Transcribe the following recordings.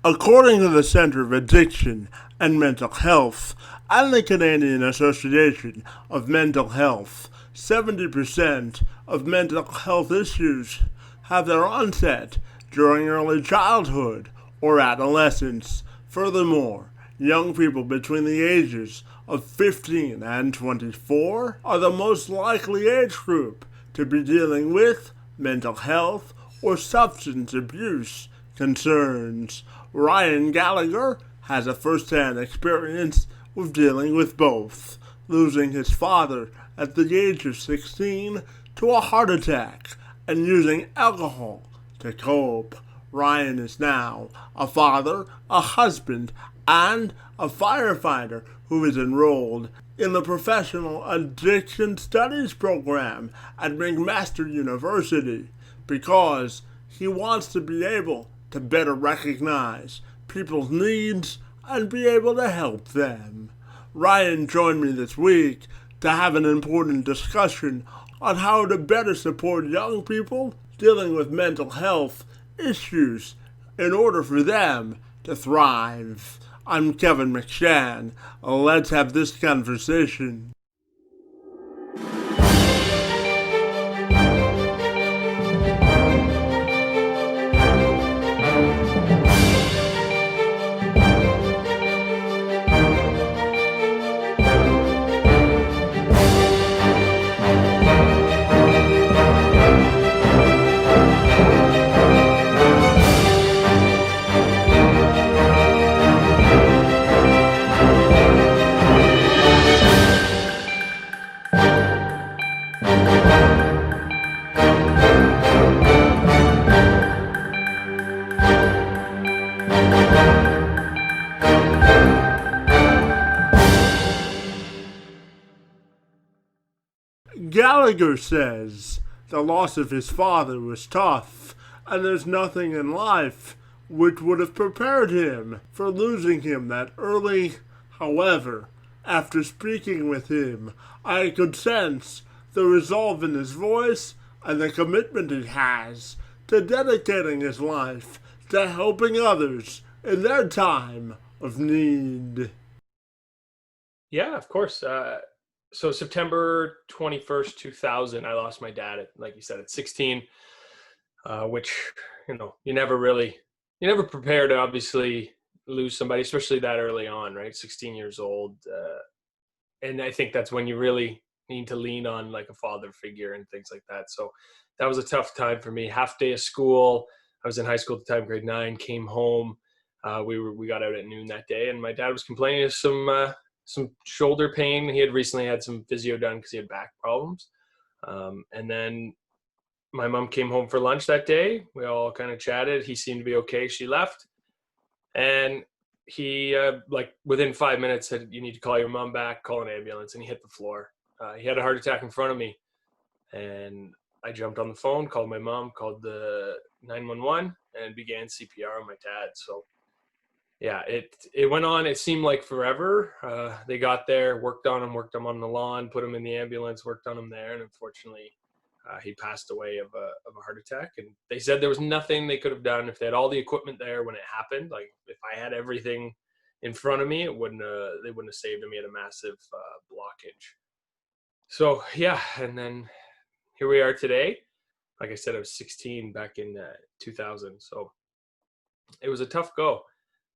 According to the Centre of Addiction and Mental Health and the Canadian Association of Mental Health, 70% of mental health issues have their onset during early childhood or adolescence. Furthermore, young people between the ages of 15 and 24 are the most likely age group to be dealing with mental health or substance abuse concerns. Ryan Gallagher has a first-hand experience with dealing with both, losing his father at the age of 16 to a heart attack and using alcohol to cope. Ryan is now a father, a husband, and a firefighter who is enrolled in the Professional Addiction Studies program at McMaster University because he wants to be able to better recognize people's needs and be able to help them. Ryan joined me this week to have an important discussion on how to better support young people dealing with mental health issues in order for them to thrive. I'm Kevin McShann. Let's have this conversation. Gallagher says the loss of his father was tough, and there's nothing in life which would have prepared him for losing him that early. However, after speaking with him, I could sense the resolve in his voice and the commitment he has to dedicating his life to helping others in their time of need. Yeah, of course. So September 21st, 2000, I lost my dad at, like you said, at 16, which, you never prepare to obviously lose somebody, especially that early on, right? 16 years old. And I think that's when you really need to lean on like a father figure and things like that. So that was a tough time for me. Half day of school. I was in high school at the time, grade 9, came home. We got out at noon that day, and my dad was complaining of some shoulder pain. He had recently had some physio done because he had back problems. And then my mom came home for lunch that day. We all kind of chatted. He seemed to be okay. She left. And he, within 5 minutes, said, "You need to call your mom back, call an ambulance." And he hit the floor. He had a heart attack in front of me. And I jumped on the phone, called my mom, called the 911, and began CPR on my dad. So yeah, it went on. It seemed like forever. They got there, worked on him on the lawn, put him in the ambulance, worked on him there, and unfortunately, he passed away of a heart attack. And they said there was nothing they could have done if they had all the equipment there when it happened. Like if I had everything in front of me, they wouldn't have saved him. He had a massive blockage. So yeah, and then here we are today. Like I said, I was 16 back in 2000. So it was a tough go.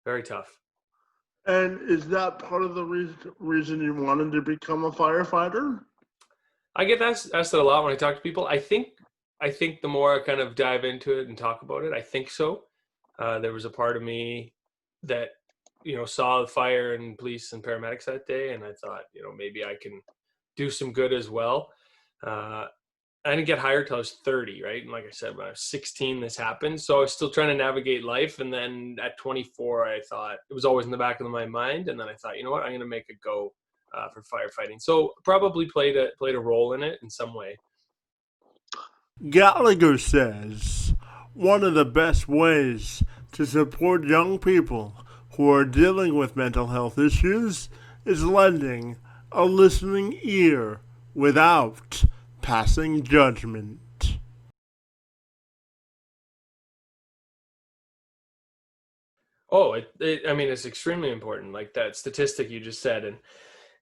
Very tough. And is that part of the reason you wanted to become a firefighter? I get asked that a lot when I talk to people. I think the more I kind of dive into it and talk about it, I think so. There was a part of me that, saw the fire and police and paramedics that day, and I thought, maybe I can do some good as well. I didn't get hired till I was 30, right? And like I said, when I was 16, this happened. So I was still trying to navigate life. And then at 24, I thought, it was always in the back of my mind. And then I thought, you know what, I'm going to make a go for firefighting. So probably played a role in it in some way. Gallagher says one of the best ways to support young people who are dealing with mental health issues is lending a listening ear without passing judgment. Oh, I mean, it's extremely important. Like that statistic you just said,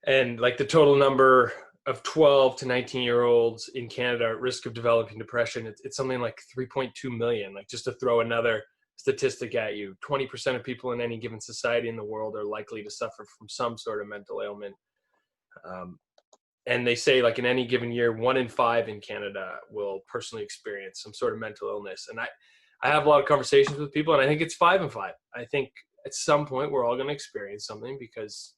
and like the total number of 12 to 19-year-olds in Canada at risk of developing depression, it's something like 3.2 million. Like just to throw another statistic at you, 20% of people in any given society in the world are likely to suffer from some sort of mental ailment. Um, and they say like in any given year, 1 in 5 in Canada will personally experience some sort of mental illness. And I have a lot of conversations with people, and I think it's 5 and 5. I think at some point we're all going to experience something, because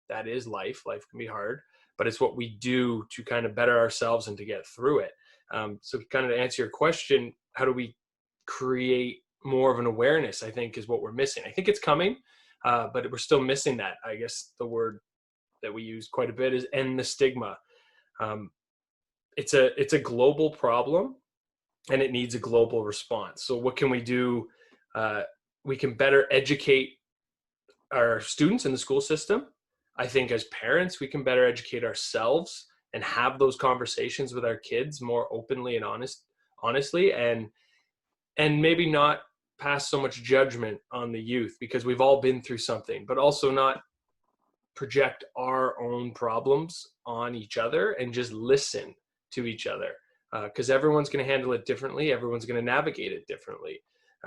that is life. Life can be hard, but it's what we do to kind of better ourselves and to get through it. So kind of to answer your question, how do we create more of an awareness, I think is what we're missing. I think it's coming, but we're still missing that. I guess the word that we use quite a bit is end the stigma. Um, it's a global problem, and it needs a global response. So what can we do? We can better educate our students in the school system. I think as parents, we can better educate ourselves and have those conversations with our kids more openly and honestly, and maybe not pass so much judgment on the youth, because we've all been through something, but also not project our own problems on each other, and just listen to each other, because everyone's going to handle it differently. Everyone's going to navigate it differently.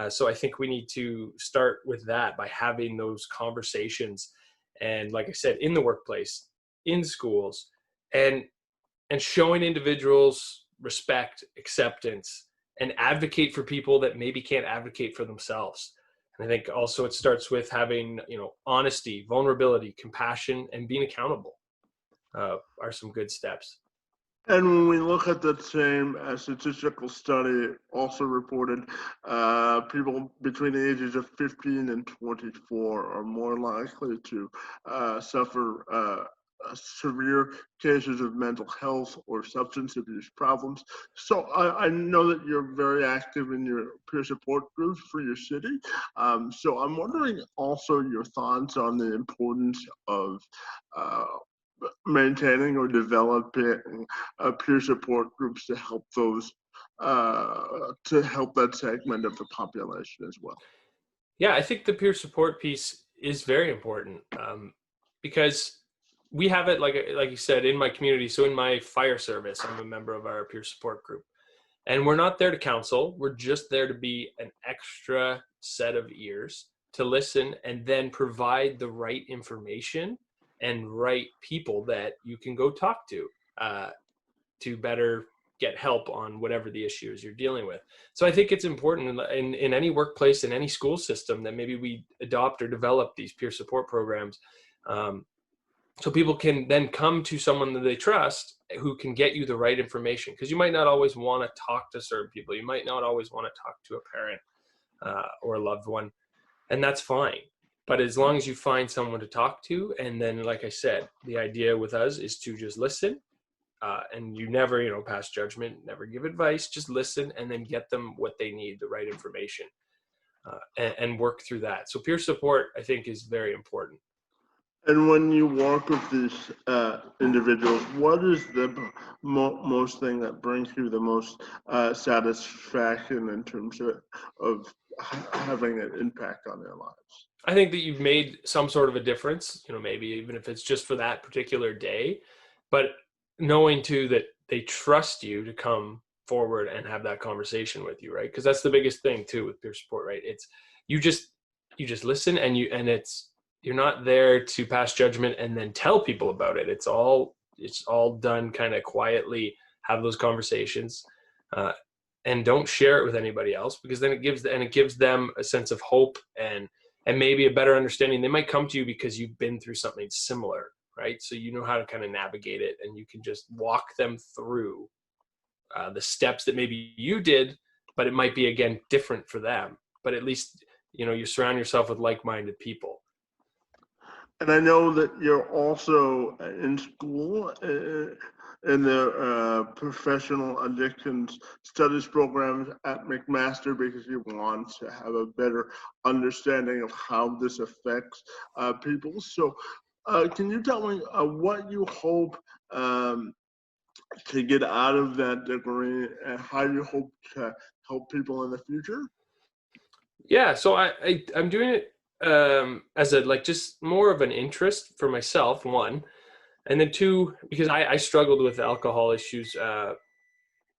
So I think we need to start with that by having those conversations. And like I said, in the workplace, in schools, and showing individuals respect, acceptance, and advocate for people that maybe can't advocate for themselves. And I think also it starts with having, honesty, vulnerability, compassion, and being accountable, are some good steps. And when we look at that same statistical study, it also reported people between the ages of 15 and 24 are more likely to suffer severe cases of mental health or substance abuse problems. So I know that you're very active in your peer support groups for your city. So I'm wondering also your thoughts on the importance of maintaining or developing peer support groups to help those to help that segment of the population as well. Yeah, I think the peer support piece is very important, because we have it, like you said, in my community. So in my fire service, I'm a member of our peer support group, and we're not there to counsel. We're just there to be an extra set of ears to listen, and then provide the right information and right people that you can go talk to better get help on whatever the issues you're dealing with. So I think it's important in any workplace, in any school system, that maybe we adopt or develop these peer support programs, so people can then come to someone that they trust, who can get you the right information. Because you might not always want to talk to certain people. You might not always want to talk to a parent, or a loved one, and that's fine. But as long as you find someone to talk to, and then, like I said, the idea with us is to just listen, and you never, pass judgment, never give advice, just listen, and then get them what they need, the right information, and work through that. So peer support, I think, is very important. And when you work with these individuals, what is the most thing that brings you the most satisfaction in terms of having an impact on their lives? I think that you've made some sort of a difference, maybe even if it's just for that particular day, but knowing too that they trust you to come forward and have that conversation with you, right? Because that's the biggest thing too with peer support, right? It's you just listen, and you're not there to pass judgment and then tell people about it. It's all done kind of quietly. Have those conversations, and don't share it with anybody else, because then it gives them a sense of hope, and maybe a better understanding. They might come to you because you've been through something similar, right? So you know how to kind of navigate it, and you can just walk them through the steps that maybe you did, but it might be, again, different for them. But at least, you surround yourself with like-minded people. And I know that you're also in school in the professional addictions studies programs at McMaster, because you want to have a better understanding of how this affects people. So can you tell me what you hope to get out of that degree, and how you hope to help people in the future? Yeah, so I'm doing it as a like just more of an interest for myself, one, and then two, because I struggled with alcohol issues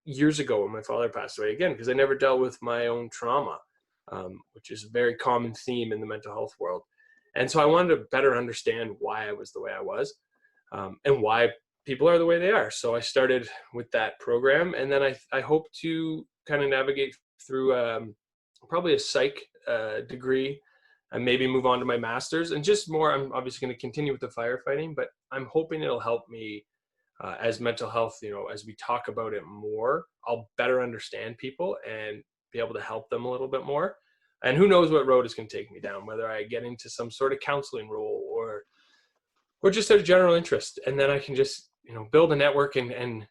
years ago when my father passed away, again because I never dealt with my own trauma, which is a very common theme in the mental health world. And so I wanted to better understand why I was the way I was, and why people are the way they are. So I started with that program, and then I hope to kind of navigate through probably a psych degree, and maybe move on to my master's, and just more. I'm obviously going to continue with the firefighting, but I'm hoping it'll help me as mental health. As we talk about it more, I'll better understand people and be able to help them a little bit more. And who knows what road it's going to take me down, whether I get into some sort of counseling role or just a general interest. And then I can just, build a network and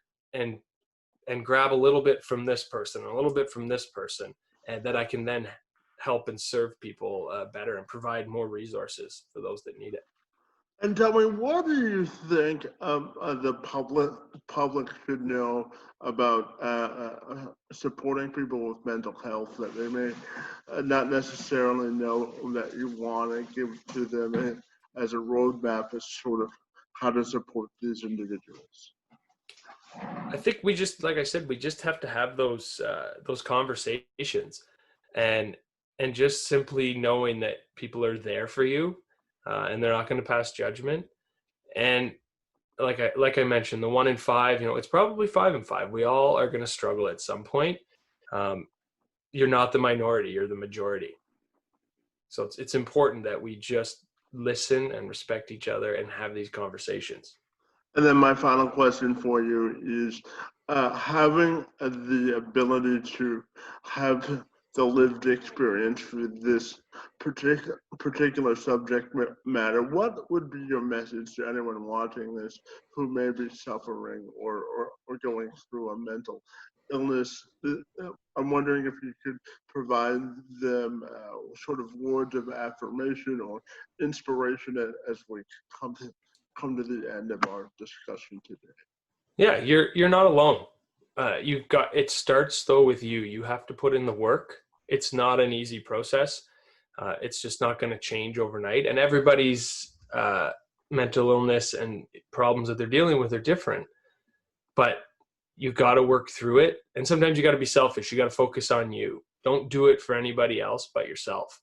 grab a little bit from this person, a little bit from this person, and that I can then help and serve people better and provide more resources for those that need it. And tell me, what do you think the public should know about supporting people with mental health that they may not necessarily know that you want to give to them as a roadmap as sort of how to support these individuals? I think we just, like I said, we just have to have those conversations, and just simply knowing that people are there for you, and they're not going to pass judgment. And like I mentioned, the 1 in 5, it's probably 5 in 5. We all are going to struggle at some point. You're not the minority; you're the majority. So it's important that we just listen and respect each other and have these conversations. And then my final question for you is having the ability to have the lived experience for this particular subject matter, what would be your message to anyone watching this who may be suffering or going through a mental illness? I'm wondering if you could provide them sort of words of affirmation or inspiration as we come to the end of our discussion today. Yeah, you're not alone. It starts though with you. You have to put in the work. It's not an easy process. It's just not going to change overnight. And everybody's mental illness and problems that they're dealing with are different. But you got to work through it. And sometimes you got to be selfish. You got to focus on you. Don't do it for anybody else but yourself.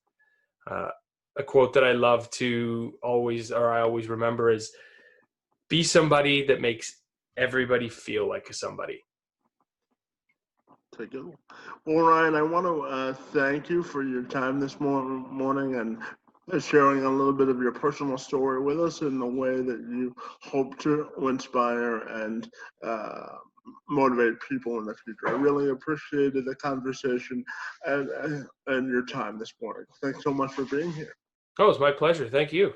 A quote that I love to I always remember is, be somebody that makes everybody feel like a somebody. Take it. Well, Ryan, I want to thank you for your time this morning and sharing a little bit of your personal story with us in the way that you hope to inspire and motivate people in the future. I really appreciated the conversation and your time this morning. Thanks so much for being here. Oh, it's my pleasure. Thank you.